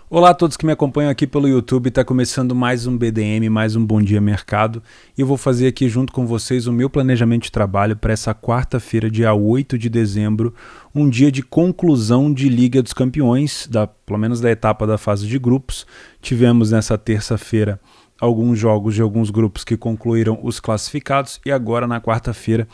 Olá a todos que me acompanham aqui pelo YouTube, está começando mais um BDM, mais um Bom Dia Mercado, e eu vou fazer aqui junto com vocês o meu planejamento de trabalho para essa quarta-feira, dia 8 de dezembro, um dia de conclusão de Liga dos Campeões, pelo menos da etapa da fase de grupos. Tivemos nessa terça-feira alguns jogos de alguns grupos que concluíram os classificados e agora na quarta-feira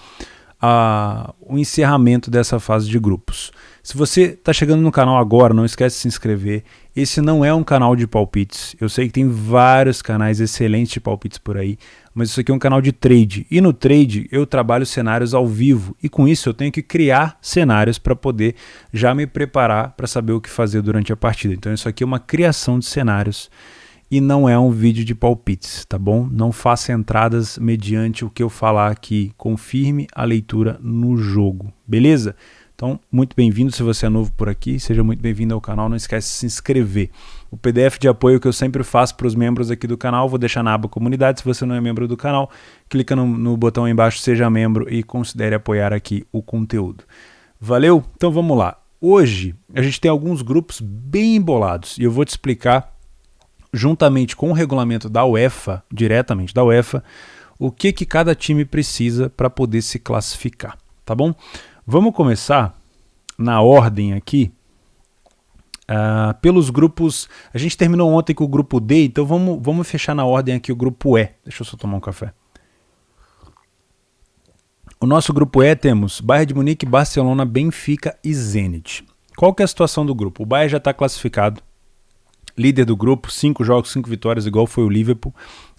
o encerramento dessa fase de grupos. Se você está chegando no canal agora, não esquece de se inscrever. Esse não é um canal de palpites. Eu sei que tem vários canais excelentes de palpites por aí, mas isso aqui é um canal de trade. E no trade eu trabalho cenários ao vivo e com isso eu tenho que criar cenários para poder já me preparar para saber o que fazer durante a partida. Então isso aqui é uma criação de cenários e não é um vídeo de palpites, tá bom? Não faça entradas mediante o que eu falar aqui. Confirme a leitura no jogo, beleza? Então, muito bem-vindo se você é novo por aqui, seja muito bem-vindo ao canal, não esquece de se inscrever. O PDF de apoio que eu sempre faço para os membros aqui do canal, vou deixar na aba comunidade. Se você não é membro do canal, clica no botão aí embaixo, seja membro e considere apoiar aqui o conteúdo. Valeu? Então vamos lá. Hoje a gente tem alguns grupos bem embolados e eu vou te explicar, juntamente com o regulamento da UEFA, diretamente da UEFA, o que cada time precisa para poder se classificar, tá bom? Vamos começar na ordem aqui, pelos grupos. A gente terminou ontem com o grupo D, então vamos fechar na ordem aqui o grupo E. Deixa eu só tomar um café. O nosso grupo E temos Bayern de Munique, Barcelona, Benfica e Zenit. Qual que é a situação do grupo? O Bayern já está classificado, líder do grupo, 5 jogos, 5 vitórias, igual foi o Liverpool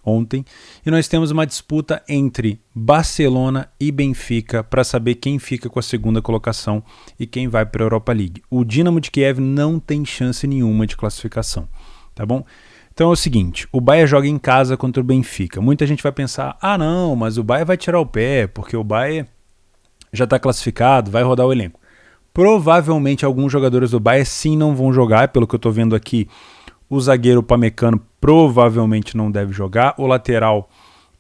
ontem. E nós temos uma disputa entre Barcelona e Benfica para saber quem fica com a segunda colocação e quem vai para a Europa League. O Dinamo de Kiev não tem chance nenhuma de classificação, tá bom? Então é o seguinte, o Bayern joga em casa contra o Benfica. Muita gente vai pensar, não, mas o Bayern vai tirar o pé, porque o Bayern já está classificado, vai rodar o elenco. Provavelmente alguns jogadores do Bayern sim não vão jogar, pelo que eu estou vendo aqui. O zagueiro Upamecano provavelmente não deve jogar. O lateral,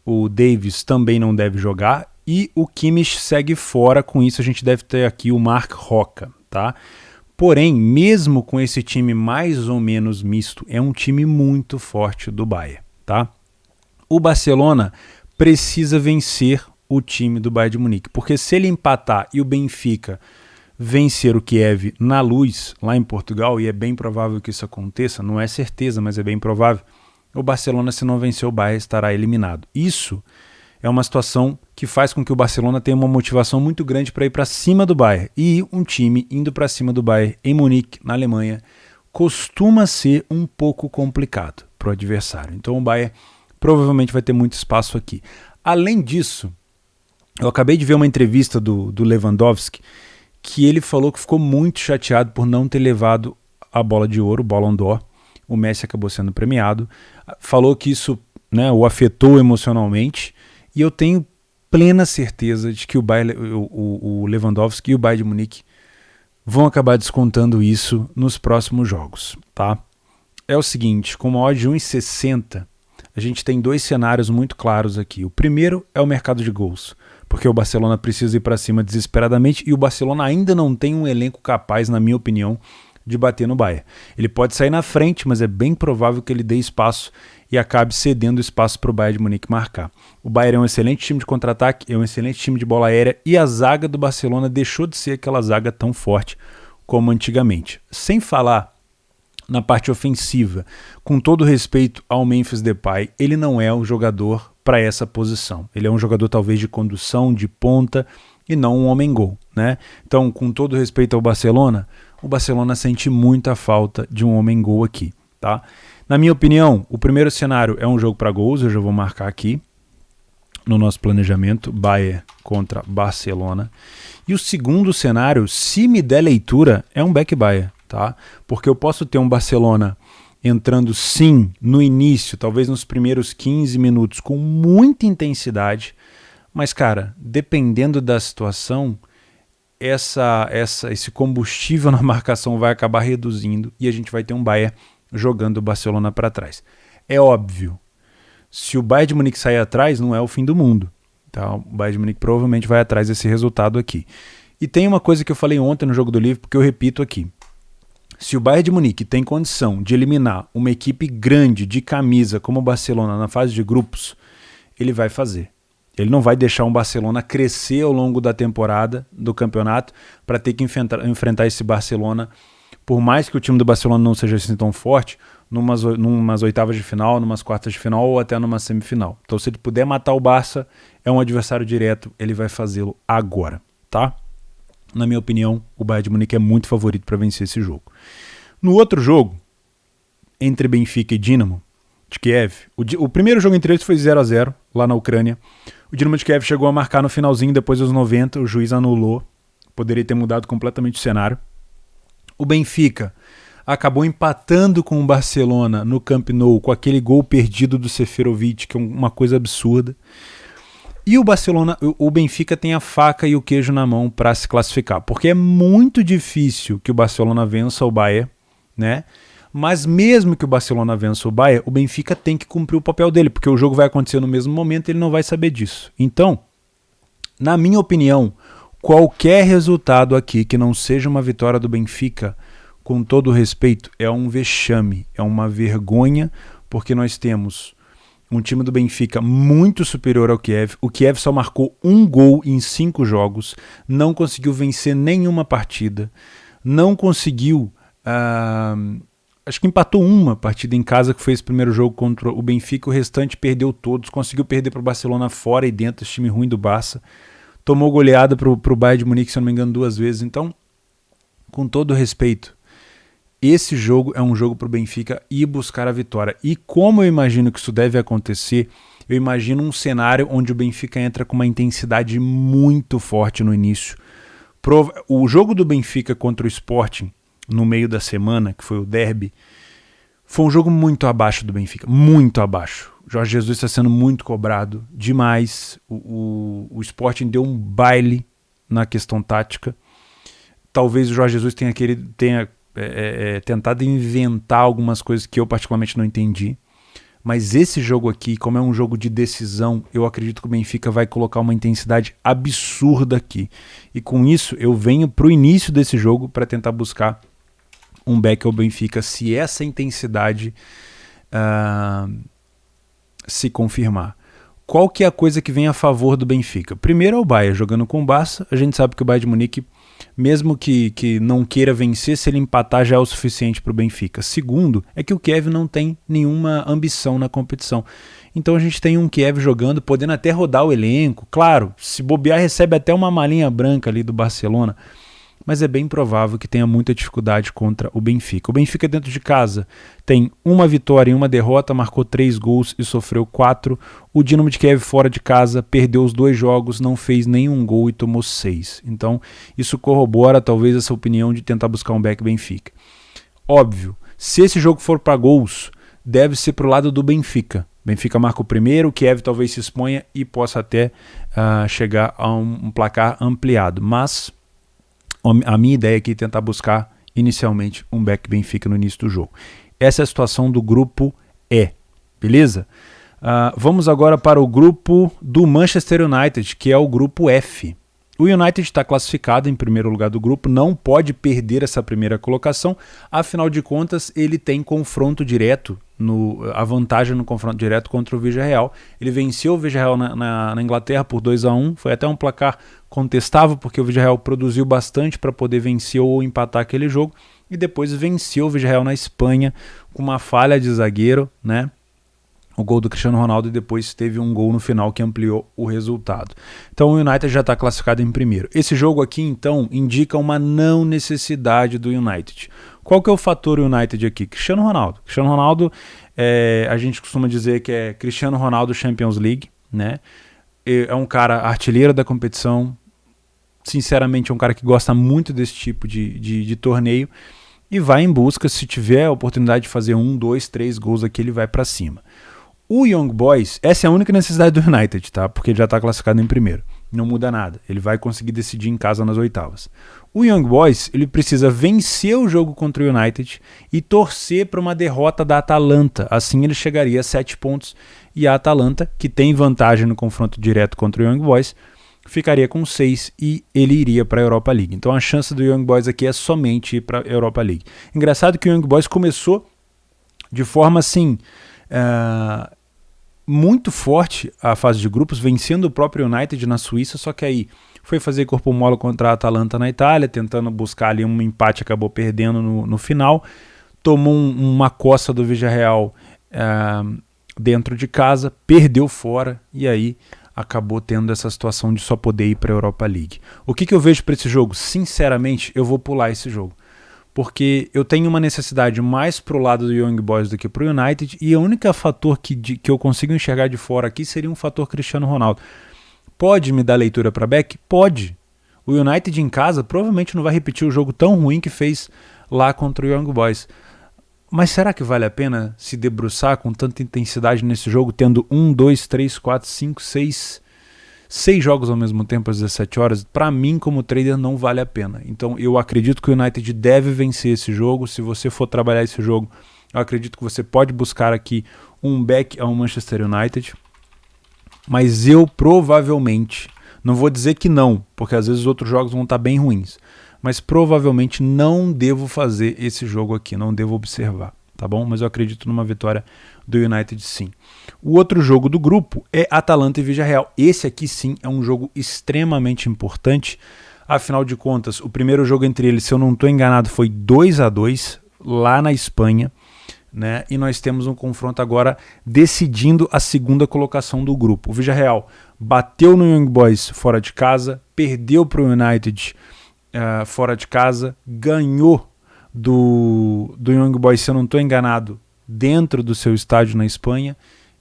o Davis, também não deve jogar. E o Kimmich segue fora. Com isso, a gente deve ter aqui o Marc Roca, tá? Porém, mesmo com esse time mais ou menos misto, é um time muito forte do Bayern, tá? O Barcelona precisa vencer o time do Bayern de Munique. Porque se ele empatar e o Benfica vencer o Kiev na Luz, lá em Portugal, e é bem provável que isso aconteça, não é certeza, mas é bem provável, o Barcelona, se não vencer o Bayern, estará eliminado. Isso é uma situação que faz com que o Barcelona tenha uma motivação muito grande para ir para cima do Bayern. E um time indo para cima do Bayern em Munique, na Alemanha, costuma ser um pouco complicado para o adversário. Então o Bayern provavelmente vai ter muito espaço aqui. Além disso, eu acabei de ver uma entrevista do Lewandowski, que ele falou que ficou muito chateado por não ter levado a bola de ouro, o Ballon d'Or. O Messi acabou sendo premiado. Falou que isso, o afetou emocionalmente. E eu tenho plena certeza de que o Lewandowski e o Bayern de Munique vão acabar descontando isso nos próximos jogos, tá? É o seguinte, com uma odd de 1,60, a gente tem dois cenários muito claros aqui. O primeiro é o mercado de gols, porque o Barcelona precisa ir para cima desesperadamente e o Barcelona ainda não tem um elenco capaz, na minha opinião, de bater no Bayern. Ele pode sair na frente, mas é bem provável que ele dê espaço e acabe cedendo espaço para o Bayern de Munique marcar. O Bayern é um excelente time de contra-ataque, é um excelente time de bola aérea e a zaga do Barcelona deixou de ser aquela zaga tão forte como antigamente. Sem falar na parte ofensiva, com todo respeito ao Memphis Depay, ele não é um jogador para essa posição. Ele é um jogador talvez de condução, de ponta e não um homem-gol, né? Então, com todo respeito ao Barcelona, o Barcelona sente muita falta de um homem-gol aqui, tá? Na minha opinião, o primeiro cenário é um jogo para gols, eu já vou marcar aqui no nosso planejamento, Bayern contra Barcelona. E o segundo cenário, se me der leitura, é um back Bayern, tá? Porque eu posso ter um Barcelona entrando sim no início, talvez nos primeiros 15 minutos, com muita intensidade, mas cara, dependendo da situação, esse combustível na marcação vai acabar reduzindo e a gente vai ter um Bayern jogando o Barcelona para trás. É óbvio, se o Bayern de Munique sair atrás, não é o fim do mundo. Tá? O Bayern de Munique provavelmente vai atrás desse resultado aqui. E tem uma coisa que eu falei ontem no jogo do Liverpool, que eu repito aqui. Se o Bayern de Munique tem condição de eliminar uma equipe grande de camisa como o Barcelona na fase de grupos, ele vai fazer. Ele não vai deixar um Barcelona crescer ao longo da temporada, do campeonato, para ter que enfrentar esse Barcelona. Por mais que o time do Barcelona não seja assim tão forte, numas oitavas de final, numas quartas de final ou até numa semifinal. Então, se ele puder matar o Barça, é um adversário direto, ele vai fazê-lo agora, tá? Na minha opinião, o Bayern de Munique é muito favorito para vencer esse jogo. No outro jogo, entre Benfica e Dinamo de Kiev, o primeiro jogo entre eles foi 0-0, lá na Ucrânia. O Dinamo de Kiev chegou a marcar no finalzinho, depois dos 90, o juiz anulou. Poderia ter mudado completamente o cenário. O Benfica acabou empatando com o Barcelona no Camp Nou, com aquele gol perdido do Seferovic, que é uma coisa absurda. E o Benfica tem a faca e o queijo na mão para se classificar, porque é muito difícil que o Barcelona vença o Bayern, né? Mas mesmo que o Barcelona vença o Bayern, o Benfica tem que cumprir o papel dele, porque o jogo vai acontecer no mesmo momento e ele não vai saber disso. Então, na minha opinião, qualquer resultado aqui que não seja uma vitória do Benfica, com todo o respeito, é um vexame, é uma vergonha, porque nós temos um time do Benfica muito superior ao Kiev. O Kiev só marcou um gol em 5 jogos, não conseguiu vencer nenhuma partida, não conseguiu... acho que empatou uma partida em casa, que foi esse primeiro jogo contra o Benfica, o restante perdeu todos, conseguiu perder para o Barcelona fora e dentro, esse time ruim do Barça, tomou goleada para o Bayern de Munique, se eu não me engano, 2 vezes. Então, com todo respeito, esse jogo é um jogo para o Benfica ir buscar a vitória. E como eu imagino que isso deve acontecer, eu imagino um cenário onde o Benfica entra com uma intensidade muito forte no início. O jogo do Benfica contra o Sporting, no meio da semana, que foi o derby, foi um jogo muito abaixo do Benfica, muito abaixo. O Jorge Jesus está sendo muito cobrado, demais. O Sporting deu um baile na questão tática. Talvez o Jorge Jesus tenha tentado inventar algumas coisas que eu particularmente não entendi. Mas esse jogo aqui, como é um jogo de decisão, eu acredito que o Benfica vai colocar uma intensidade absurda aqui. E com isso, eu venho para o início desse jogo para tentar buscar um back ao Benfica, se essa intensidade se confirmar. Qual que é a coisa que vem a favor do Benfica? Primeiro é o Bayern jogando com o Barça. A gente sabe que o Bayern de Munique, mesmo que não queira vencer, se ele empatar já é o suficiente para o Benfica. Segundo, é que o Kiev não tem nenhuma ambição na competição. Então a gente tem um Kiev jogando, podendo até rodar o elenco. Claro, se bobear, recebe até uma malinha branca ali do Barcelona. Mas é bem provável que tenha muita dificuldade contra o Benfica. O Benfica dentro de casa tem uma vitória e uma derrota, marcou 3 gols e sofreu 4. O Dinamo de Kiev fora de casa perdeu os 2 jogos, não fez nenhum gol e tomou 6. Então isso corrobora talvez essa opinião de tentar buscar um back Benfica. Óbvio, se esse jogo for para gols, deve ser para o lado do Benfica. Benfica marca o primeiro, o Kiev talvez se exponha e possa até chegar a um placar ampliado. Mas a minha ideia aqui é tentar buscar inicialmente um back Benfica no início do jogo. Essa é a situação do grupo E, beleza? Vamos agora para o grupo do Manchester United, que é o grupo F. O United está classificado em primeiro lugar do grupo, não pode perder essa primeira colocação, afinal de contas ele tem confronto direto, a vantagem no confronto direto contra o Villarreal. Ele venceu o Villarreal na Inglaterra por 2-1, foi até um placar contestável, porque o Villarreal produziu bastante para poder vencer ou empatar aquele jogo, e depois venceu o Villarreal na Espanha com uma falha de zagueiro, né? O gol do Cristiano Ronaldo, e depois teve um gol no final que ampliou o resultado. Então o United já está classificado em primeiro. Esse jogo aqui, então, indica uma não necessidade do United. Qual que é o fator United aqui? Cristiano Ronaldo. Cristiano Ronaldo, a gente costuma dizer que é Cristiano Ronaldo Champions League, né? É um cara artilheiro da competição. Sinceramente, é um cara que gosta muito desse tipo de torneio e vai em busca, se tiver a oportunidade de fazer 1, 2, 3 gols aqui, ele vai para cima. O Young Boys, essa é a única necessidade do United, tá? Porque ele já está classificado em primeiro. Não muda nada. Ele vai conseguir decidir em casa nas oitavas. O Young Boys, ele precisa vencer o jogo contra o United e torcer para uma derrota da Atalanta. Assim ele chegaria a 7 pontos. E a Atalanta, que tem vantagem no confronto direto contra o Young Boys, ficaria com 6 e ele iria para a Europa League. Então a chance do Young Boys aqui é somente ir para a Europa League. Engraçado que o Young Boys começou de forma assim muito forte a fase de grupos, vencendo o próprio United na Suíça, só que aí foi fazer corpo mole contra a Atalanta na Itália, tentando buscar ali um empate, acabou perdendo no final, tomou uma coça do Villarreal dentro de casa, perdeu fora e aí acabou tendo essa situação de só poder ir para a Europa League. O que eu vejo para esse jogo? Sinceramente, eu vou pular esse jogo, porque eu tenho uma necessidade mais pro lado do Young Boys do que pro United, e o único fator que eu consigo enxergar de fora aqui seria um fator Cristiano Ronaldo. Pode me dar leitura para back? Pode. O United em casa provavelmente não vai repetir o jogo tão ruim que fez lá contra o Young Boys. Mas será que vale a pena se debruçar com tanta intensidade nesse jogo, tendo 1, 2, 3, 4, 5, 6 jogos ao mesmo tempo às 17 horas? Para mim, como trader, não vale a pena. Então eu acredito que o United deve vencer esse jogo. Se você for trabalhar esse jogo, eu acredito que você pode buscar aqui um back ao Manchester United. Mas eu provavelmente, não vou dizer que não, porque às vezes os outros jogos vão estar bem ruins, mas provavelmente não devo fazer esse jogo aqui, não devo observar, tá bom? Mas eu acredito numa vitória do United sim. O outro jogo do grupo é Atalanta e Villarreal. Esse aqui sim é um jogo extremamente importante, afinal de contas, o primeiro jogo entre eles, se eu não estou enganado, foi 2-2 lá na Espanha, né? E nós temos um confronto agora decidindo a segunda colocação do grupo. O Villarreal bateu no Young Boys fora de casa, perdeu para o United fora de casa, ganhou do Young Boys, se eu não estou enganado, dentro do seu estádio na Espanha,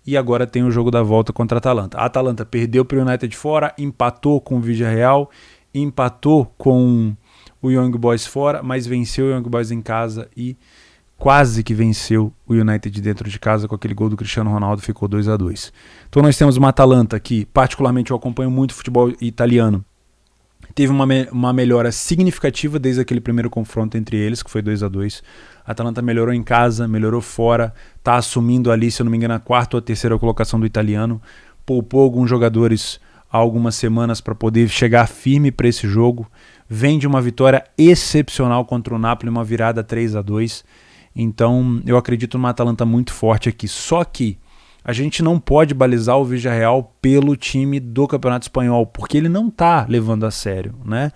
e agora tem o jogo da volta contra a Atalanta. A Atalanta perdeu para o United fora, empatou com o Villarreal, empatou com o Young Boys fora, mas venceu o Young Boys em casa e quase que venceu o United dentro de casa com aquele gol do Cristiano Ronaldo, ficou 2-2. Então nós temos uma Atalanta que, particularmente, eu acompanho muito o futebol italiano, teve uma melhora significativa desde aquele primeiro confronto entre eles, que foi 2-2. A Atalanta melhorou em casa, melhorou fora, está assumindo ali, se eu não me engano, a quarta ou a terceira colocação do italiano, poupou alguns jogadores há algumas semanas para poder chegar firme para esse jogo, vem de uma vitória excepcional contra o Napoli, uma virada 3-2, então eu acredito numa Atalanta muito forte aqui, só que a gente não pode balizar o Villarreal pelo time do Campeonato Espanhol, porque ele não está levando a sério, né?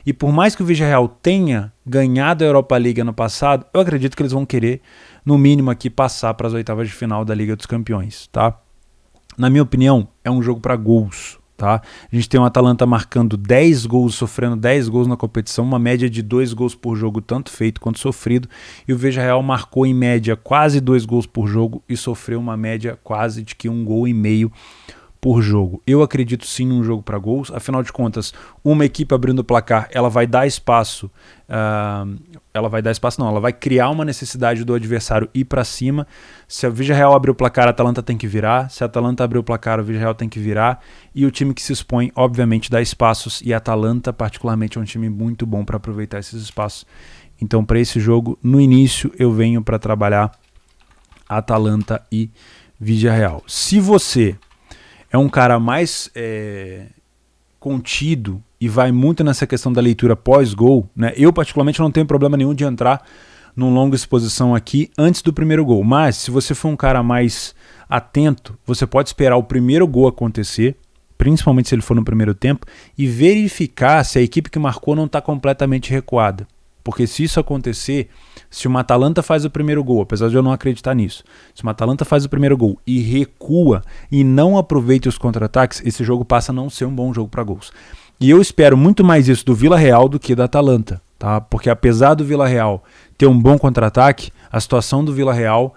E por mais que o Villarreal tenha ganhado a Europa League ano passado, eu acredito que eles vão querer, no mínimo aqui, passar para as oitavas de final da Liga dos Campeões, tá? Na minha opinião, é um jogo para gols, tá? A gente tem o Atalanta marcando 10 gols, sofrendo 10 gols na competição, uma média de 2 gols por jogo, tanto feito quanto sofrido, e o Villarreal marcou em média quase 2 gols por jogo e sofreu uma média quase de que 1,5 gols por jogo. Eu acredito sim num jogo para gols, afinal de contas, uma equipe abrindo o placar, ela vai dar espaço, ela vai criar uma necessidade do adversário ir para cima. Se a Villarreal abrir o placar, a Atalanta tem que virar, se a Atalanta abrir o placar, o Villarreal tem que virar, e o time que se expõe, obviamente, dá espaços, e a Atalanta, particularmente, é um time muito bom para aproveitar esses espaços. Então, para esse jogo, no início, eu venho para trabalhar Atalanta e Villarreal. Se você é um cara mais contido e vai muito nessa questão da leitura pós-gol, né? Eu particularmente não tenho problema nenhum de entrar num longa exposição aqui antes do primeiro gol, mas se você for um cara mais atento, você pode esperar o primeiro gol acontecer, principalmente se ele for no primeiro tempo, e verificar se a equipe que marcou não está completamente recuada. Porque se isso acontecer, se uma Atalanta faz o primeiro gol, apesar de eu não acreditar nisso, se uma Atalanta faz o primeiro gol e recua e não aproveita os contra-ataques, esse jogo passa a não ser um bom jogo para gols. E eu espero muito mais isso do Villarreal do que da Atalanta, tá? Porque apesar do Villarreal ter um bom contra-ataque, a situação do Villarreal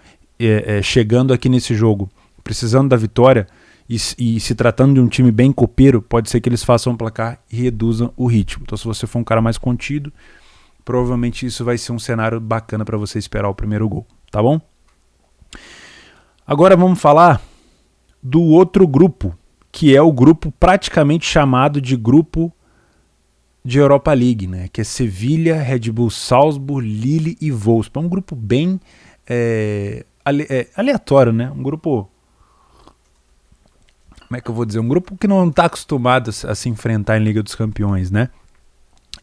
chegando aqui nesse jogo, precisando da vitória e se tratando de um time bem copeiro, pode ser que eles façam um placar e reduzam o ritmo. Então se você for um cara mais contido, provavelmente isso vai ser um cenário bacana para você esperar o primeiro gol, tá bom? Agora vamos falar do outro grupo, que é o grupo praticamente chamado de grupo de Europa League, né? Que é Sevilha, Red Bull Salzburg, Lille e Wolfsburg. É um grupo bem aleatório, né? Um grupo como é que eu vou dizer? Um grupo que não está acostumado a se enfrentar em Liga dos Campeões, né?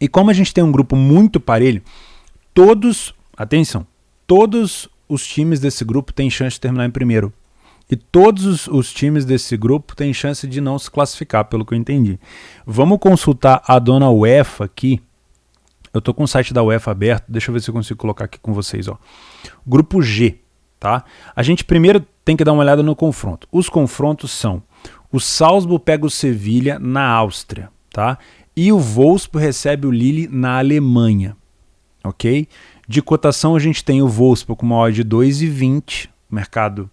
E como a gente tem um grupo muito parelho, atenção, todos os times desse grupo têm chance de terminar em primeiro. E todos os times desse grupo têm chance de não se classificar, pelo que eu entendi. Vamos consultar a dona UEFA aqui. Eu estou com o site da UEFA aberto, deixa eu ver se eu consigo colocar aqui com vocês. Ó. Grupo G, tá? A gente primeiro tem que dar uma olhada no confronto. Os confrontos são: o Salzburg pega o Sevilha na Áustria, tá? E o Wolfsburg recebe o Lille na Alemanha, ok? De cotação a gente tem o Wolfsburg com uma odd de 2,20, mercado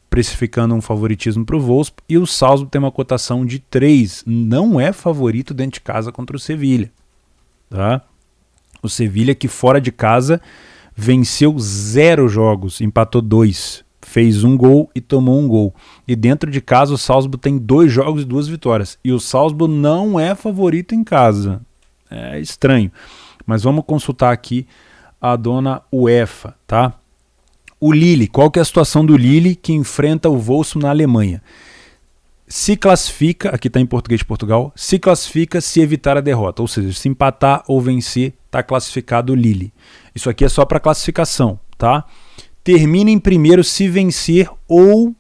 precificando um favoritismo para o Wolfsburg, e o Salzburg tem uma cotação de 3, não é favorito dentro de casa contra o Sevilha, tá? O Sevilha que fora de casa venceu 0 jogos, empatou 2, fez 1 gol e tomou 1 gol. E dentro de casa o Salzburg tem 2 jogos e 2 vitórias. E o Salzburg não é favorito em casa. É estranho. Mas vamos consultar aqui a dona UEFA, tá? O Lille, qual que é a situação do Lille que enfrenta o Wolfsburg na Alemanha? Se classifica, aqui está em português de Portugal, se classifica se evitar a derrota. Ou seja, se empatar ou vencer, está classificado o Lille. Isso aqui é só para classificação, tá? Termina em primeiro se vencer ou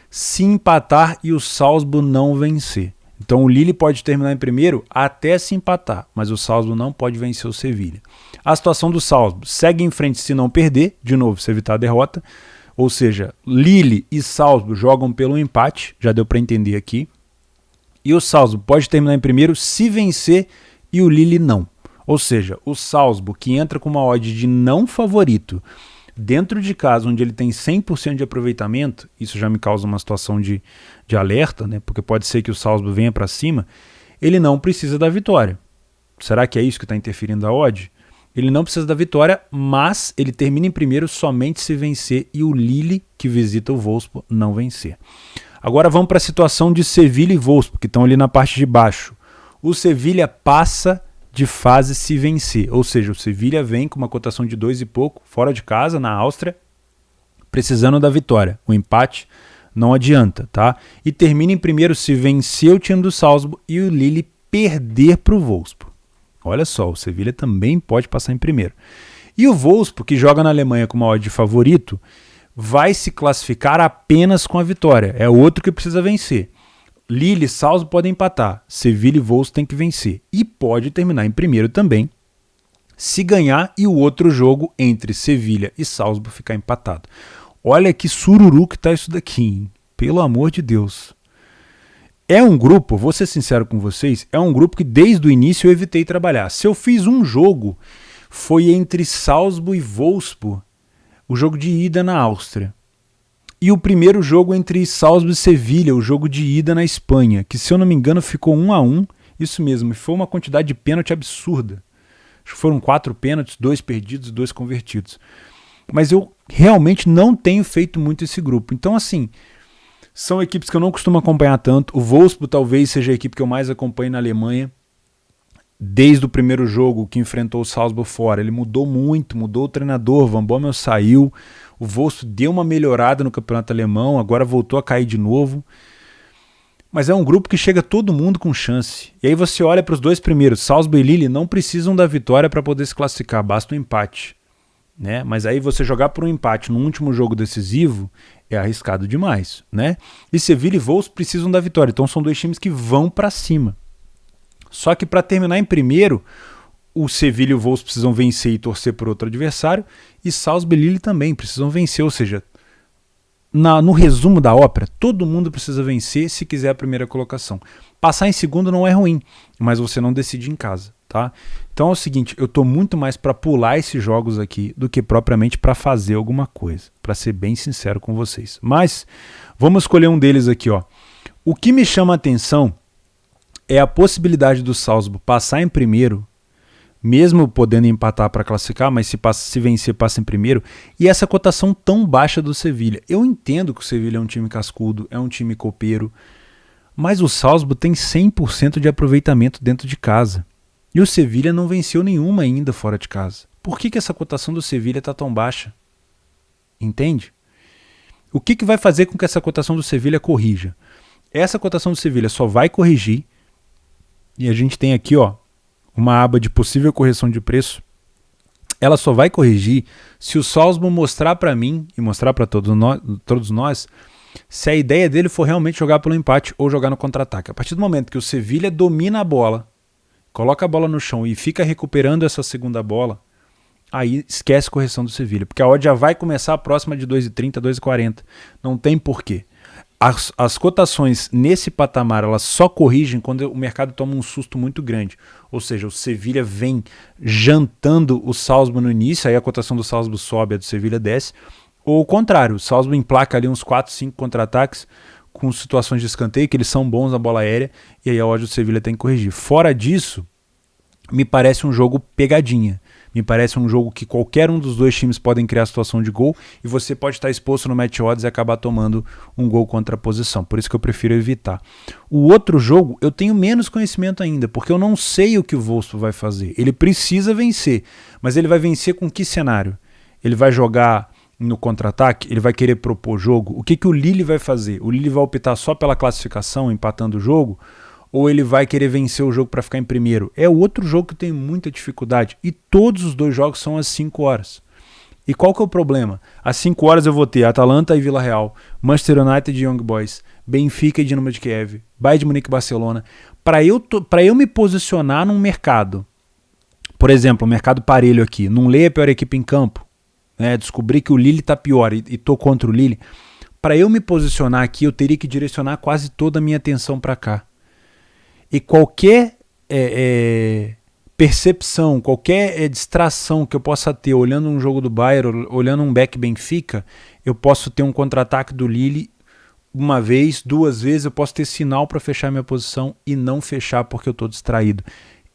se empatar e o Salzburg não vencer. Então o Lille pode terminar em primeiro até se empatar, mas o Salzburg não pode vencer o Sevilha. A situação do Salzburg segue em frente se não perder, de novo, se evitar a derrota. Ou seja, Lille e Salzburg jogam pelo empate, já deu para entender aqui. E o Salzburg pode terminar em primeiro se vencer e o Lille não. Ou seja, o Salzburg, que entra com uma odd de não favorito, dentro de casa, onde ele tem 100% de aproveitamento, isso já me causa uma situação de alerta, né? Porque pode ser que o Salzburg venha para cima, ele não precisa da vitória. Será que é isso que está interferindo a odd? Ele não precisa da vitória, mas ele termina em primeiro somente se vencer e o Lille, que visita o Wolfsburg, não vencer. Agora vamos para a situação de Sevilha e Wolfsburg, que estão ali na parte de baixo. O Sevilha passa de fase se vencer, ou seja, o Sevilha vem com uma cotação de 2 e pouco, fora de casa, na Áustria, precisando da vitória. O empate não adianta, tá? E termina em primeiro se vencer o time do Salzburg e o Lille perder para o Wolfsburg. Olha só, o Sevilha também pode passar em primeiro. E o Wolfsburg, que joga na Alemanha com uma odd de favorito, vai se classificar apenas com a vitória. É outro que precisa vencer. Lille e Salzburg podem empatar. Sevilha e Wolfsburg tem que vencer. E pode terminar em primeiro também, se ganhar e o outro jogo entre Sevilha e Salzburg ficar empatado. Olha que sururu que tá isso daqui, hein? Pelo amor de Deus. É um grupo, vou ser sincero com vocês, é um grupo que desde o início eu evitei trabalhar. Se eu fiz um jogo, foi entre Salzburg e Wolfsburg, o jogo de ida na Áustria. E o primeiro jogo entre Salzburg e Sevilha, o jogo de ida na Espanha, que se eu não me engano ficou 1-1, isso mesmo, foi uma quantidade de pênalti absurda. Acho que foram 4 pênaltis, 2 perdidos e 2 convertidos. Mas eu realmente não tenho feito muito esse grupo. Então assim, são equipes que eu não costumo acompanhar tanto. O Wolfsburg talvez seja a equipe que eu mais acompanho na Alemanha. Desde o primeiro jogo que enfrentou o Salzburg fora, ele mudou muito, mudou o treinador, Van Bommel saiu, o Wolfsburg deu uma melhorada no campeonato alemão, agora voltou a cair de novo. Mas é um grupo que chega todo mundo com chance. E aí você olha para os 2 primeiros, Salzburg e Lille não precisam da vitória para poder se classificar, basta um empate. Né? Mas aí você jogar por um empate no último jogo decisivo é arriscado demais, né? E Sevilha e Wolfsburg precisam da vitória, então são 2 times que vão para cima. Só que para terminar em primeiro, o Sevilha e o Wolfsburg precisam vencer e torcer por outro adversário, e Salzburg e Lille também precisam vencer, ou seja, no resumo da ópera, todo mundo precisa vencer se quiser a primeira colocação. Passar em segundo não é ruim, mas você não decide em casa. Tá? Então é o seguinte, eu estou muito mais para pular esses jogos aqui do que propriamente para fazer alguma coisa, para ser bem sincero com vocês. Mas vamos escolher um deles aqui. Ó. O que me chama a atenção é a possibilidade do Salzburg passar em primeiro, mesmo podendo empatar para classificar, mas se vencer passa em primeiro, e essa cotação tão baixa do Sevilha. Eu entendo que o Sevilha é um time cascudo, é um time copeiro, mas o Salzburg tem 100% de aproveitamento dentro de casa. E o Sevilha não venceu nenhuma ainda fora de casa. Por que essa cotação do Sevilha está tão baixa? Entende? O que vai fazer com que essa cotação do Sevilha corrija? Essa cotação do Sevilha só vai corrigir, e a gente tem aqui uma aba de possível correção de preço. Ela só vai corrigir se o Salzburg mostrar para mim e mostrar para todos nós se a ideia dele for realmente jogar pelo empate ou jogar no contra-ataque. A partir do momento que o Sevilha domina a bola, coloca a bola no chão e fica recuperando essa segunda bola, aí esquece correção do Sevilha, porque a odd já vai começar próxima de 2,30, 2,40. Não tem porquê. As cotações nesse patamar, elas só corrigem quando o mercado toma um susto muito grande. Ou seja, o Sevilha vem jantando o Salzburg no início, aí a cotação do Salzburg sobe, a do Sevilha desce. Ou o contrário, o Salzburg emplaca ali uns 4, 5 contra-ataques com situações de escanteio, que eles são bons na bola aérea, e aí a odd do Sevilha tem que corrigir. Fora disso, me parece um jogo pegadinha. Me parece um jogo que qualquer um dos dois times podem criar situação de gol e você pode estar exposto no match odds e acabar tomando um gol contra a posição. Por isso que eu prefiro evitar. O outro jogo eu tenho menos conhecimento ainda, porque eu não sei o que o Wolfsburg vai fazer. Ele precisa vencer, mas ele vai vencer com que cenário? Ele vai jogar no contra-ataque? Ele vai querer propor jogo? O que o Lille vai fazer? O Lille vai optar só pela classificação, empatando o jogo? Ou ele vai querer vencer o jogo para ficar em primeiro? É outro jogo que tem muita dificuldade. E todos os dois jogos são às 5 horas. E qual que é o problema? Às 5 horas eu vou ter Atalanta e Vila Real, Manchester United e Young Boys, Benfica e Dinamo de Kiev, Bayern de Munique e Barcelona. Para eu me posicionar num mercado, por exemplo, um mercado parelho aqui, não leia a pior equipe em campo, né, descobri que o Lille está pior e tô contra o Lille. Para eu me posicionar aqui, eu teria que direcionar quase toda a minha atenção para cá. E qualquer percepção, qualquer distração que eu possa ter olhando um jogo do Bayern, olhando um back Benfica, eu posso ter um contra-ataque do Lille uma vez, 2 vezes, eu posso ter sinal para fechar minha posição e não fechar porque eu estou distraído.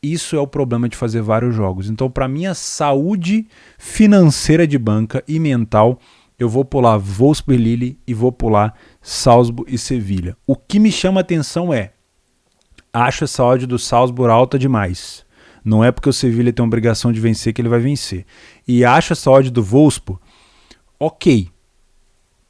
Isso é o problema de fazer vários jogos. Então, para minha saúde financeira de banca e mental, eu vou pular Wolfsburg e Lille e vou pular Salzburg e Sevilha. O que me chama a atenção acho essa odd do Salzburg alta demais. Não é porque o Sevilha tem a obrigação de vencer que ele vai vencer. E acho essa odd do Wolfsburg ok.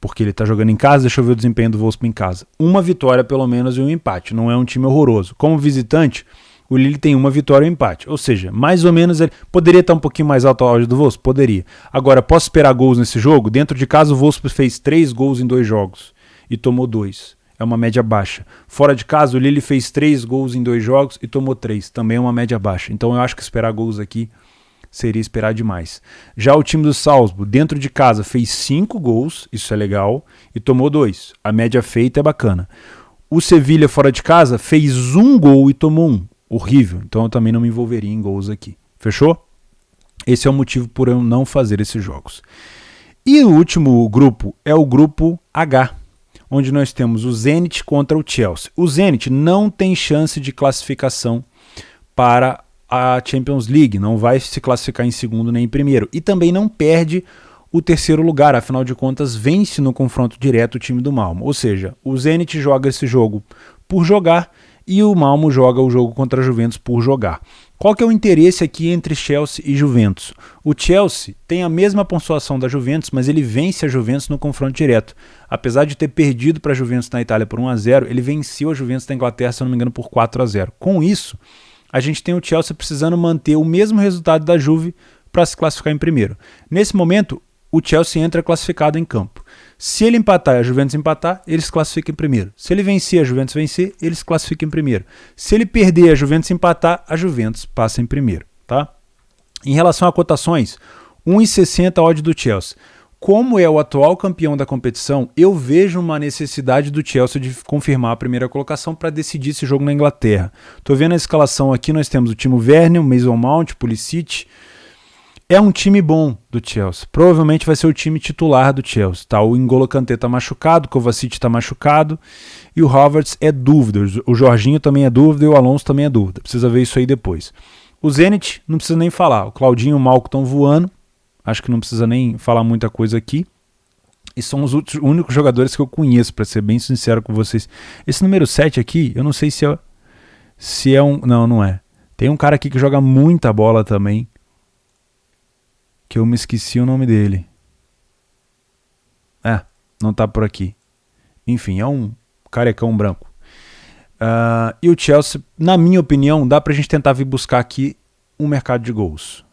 Porque ele está jogando em casa, deixa eu ver o desempenho do Wolfsburg em casa. Uma vitória pelo menos e um empate. Não é um time horroroso. Como visitante, o Lille tem uma vitória e um empate. Ou seja, mais ou menos ele poderia estar um pouquinho mais alto a odd do Wolfsburg? Poderia. Agora, posso esperar gols nesse jogo? Dentro de casa, o Wolfsburg fez 3 gols em 2 jogos e tomou 2. É uma média baixa. Fora de casa, o Lille fez 3 gols em 2 jogos e tomou 3. Também é uma média baixa. Então eu acho que esperar gols aqui seria esperar demais. Já o time do Salzburg, dentro de casa, fez 5 gols, isso é legal, e tomou 2. A média feita é bacana. O Sevilha, fora de casa, fez 1 gol e tomou 1. Horrível. Então eu também não me envolveria em gols aqui. Fechou? Esse é o motivo por eu não fazer esses jogos. E o último grupo é o grupo H, onde nós temos o Zenit contra o Chelsea. O Zenit não tem chance de classificação para a Champions League, não vai se classificar em segundo nem em primeiro, e também não perde o terceiro lugar, afinal de contas vence no confronto direto o time do Malmo. Ou seja, o Zenit joga esse jogo por jogar e o Malmo joga o jogo contra a Juventus por jogar. Qual que é o interesse aqui entre Chelsea e Juventus? O Chelsea tem a mesma pontuação da Juventus, mas ele vence a Juventus no confronto direto. Apesar de ter perdido para a Juventus na Itália por 1-0, ele venceu a Juventus da Inglaterra, se eu não me engano, por 4-0. Com isso, a gente tem o Chelsea precisando manter o mesmo resultado da Juve para se classificar em primeiro. Nesse momento, o Chelsea entra classificado em campo. Se ele empatar e a Juventus empatar, ele se classifica em primeiro. Se ele vencer e a Juventus vencer, ele se classifica em primeiro. Se ele perder e a Juventus empatar, a Juventus passa em primeiro. Tá? Em relação a cotações, 1,60 odd do Chelsea. Como é o atual campeão da competição, eu vejo uma necessidade do Chelsea de confirmar a primeira colocação para decidir esse jogo na Inglaterra. Estou vendo a escalação aqui, nós temos o Timo Werner, o Mason Mount, Pulisic. É um time bom do Chelsea. Provavelmente vai ser o time titular do Chelsea. Tá? O N'Golo Kanté está machucado, o Kovacic está machucado e o Havertz é dúvida. O Jorginho também é dúvida e o Alonso também é dúvida. Precisa ver isso aí depois. O Zenit, não precisa nem falar. O Claudinho e o Malco estão voando. Acho que não precisa nem falar muita coisa aqui. E são os únicos jogadores que eu conheço, para ser bem sincero com vocês. Esse número 7 aqui, eu não sei se é um... Não, não é. Tem um cara aqui que joga muita bola também, que eu me esqueci o nome dele. Não tá por aqui. Enfim, é um carecão branco. E o Chelsea, na minha opinião, dá pra gente tentar vir buscar aqui um mercado de gols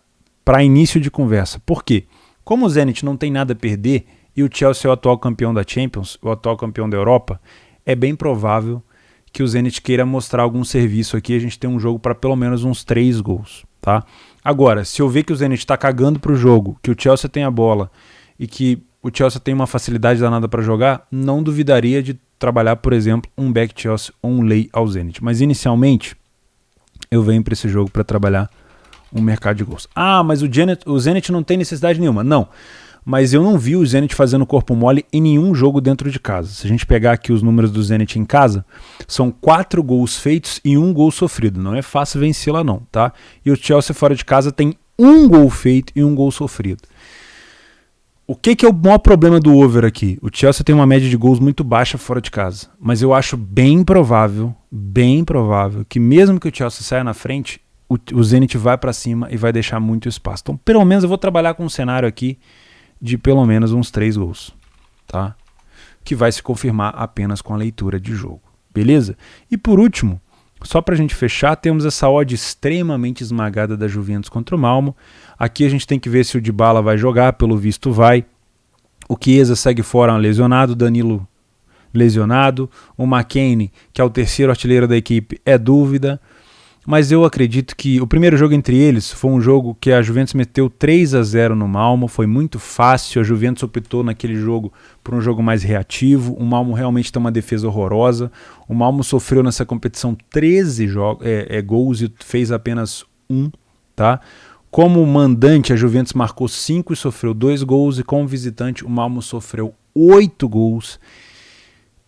para início de conversa. Por quê? Como o Zenit não tem nada a perder e o Chelsea é o atual campeão da Champions, o atual campeão da Europa, é bem provável que o Zenit queira mostrar algum serviço aqui. A gente tem um jogo para pelo menos uns 3 gols, tá? Agora, se eu ver que o Zenit está cagando pro jogo, que o Chelsea tem a bola e que o Chelsea tem uma facilidade danada para jogar, não duvidaria de trabalhar, por exemplo, um back Chelsea ou um lay ao Zenit. Mas inicialmente, eu venho para esse jogo para trabalhar um mercado de gols. Mas o Zenit não tem necessidade nenhuma. Não, mas eu não vi o Zenit fazendo corpo mole em nenhum jogo dentro de casa. Se a gente pegar aqui os números do Zenit em casa, são 4 gols feitos e 1 gol sofrido. Não é fácil vencer lá não, tá? E o Chelsea fora de casa tem 1 gol feito e 1 gol sofrido. O que é o maior problema do over aqui? O Chelsea tem uma média de gols muito baixa fora de casa, mas eu acho bem provável que mesmo que o Chelsea saia na frente, o Zenit vai para cima e vai deixar muito espaço. Então, pelo menos eu vou trabalhar com um cenário aqui de pelo menos uns 3 gols, tá? Que vai se confirmar apenas com a leitura de jogo, beleza? E por último, só pra gente fechar, temos essa odd extremamente esmagada da Juventus contra o Malmo. Aqui a gente tem que ver se o Dybala vai jogar, pelo visto vai. O Chiesa segue fora lesionado, Danilo lesionado, o McKennie, que é o terceiro artilheiro da equipe, é dúvida. Mas eu acredito que o primeiro jogo entre eles foi um jogo que a Juventus meteu 3-0 no Malmo, foi muito fácil, a Juventus optou naquele jogo por um jogo mais reativo, o Malmo realmente tem uma defesa horrorosa, o Malmo sofreu nessa competição 13 gols e fez apenas 1, tá? Como mandante, a Juventus marcou 5 e sofreu 2 gols, e como visitante, o Malmo sofreu 8 gols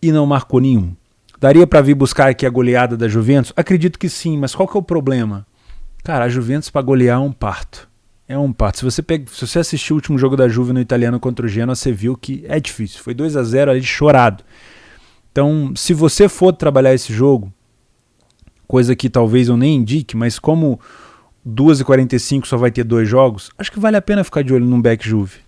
e não marcou nenhum. Daria para vir buscar aqui a goleada da Juventus? Acredito que sim, mas qual que é o problema? Cara, a Juventus para golear é um parto. É um parto. Se você assistiu o último jogo da Juve no italiano contra o Genoa, você viu que é difícil. Foi 2-0 ali chorado. Então, se você for trabalhar esse jogo, coisa que talvez eu nem indique, mas como 2h45 só vai ter 2 jogos, acho que vale a pena ficar de olho num back Juve.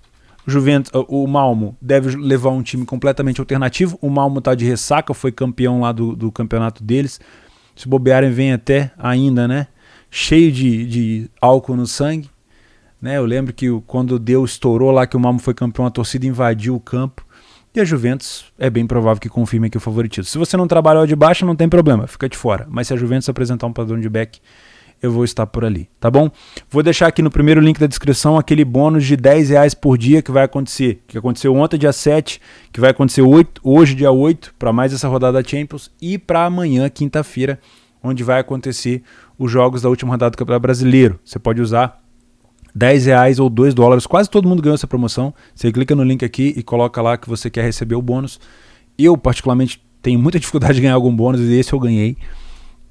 O Malmo deve levar um time completamente alternativo. O Malmo tá de ressaca, foi campeão lá do campeonato deles. Se bobearem, vem até ainda, né? Cheio de álcool no sangue. Né? Eu lembro que quando estourou lá que o Malmo foi campeão, a torcida invadiu o campo. E a Juventus é bem provável que confirme aqui o favoritismo. Se você não trabalhar de baixo, não tem problema, fica de fora. Mas se a Juventus apresentar um padrão de back, eu vou estar por ali, tá bom? Vou deixar aqui no primeiro link da descrição aquele bônus de R$10 por dia que vai acontecer, que aconteceu ontem, dia 7, que vai acontecer hoje, dia 8, para mais essa rodada da Champions, e para amanhã, quinta-feira, onde vai acontecer os jogos da última rodada do Campeonato Brasileiro. Você pode usar R$10 ou $2, quase todo mundo ganhou essa promoção. Você clica no link aqui e coloca lá que você quer receber o bônus. Eu, particularmente, tenho muita dificuldade de ganhar algum bônus, e esse eu ganhei.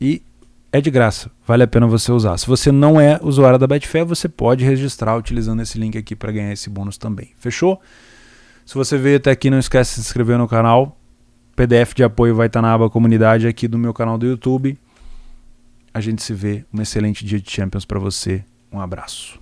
E é de graça, vale a pena você usar. Se você não é usuário da Betfair, você pode registrar utilizando esse link aqui para ganhar esse bônus também. Fechou? Se você veio até aqui, não esquece de se inscrever no canal. PDF de apoio vai estar na aba comunidade aqui do meu canal do YouTube. A gente se vê. Um excelente dia de Champions para você. Um abraço.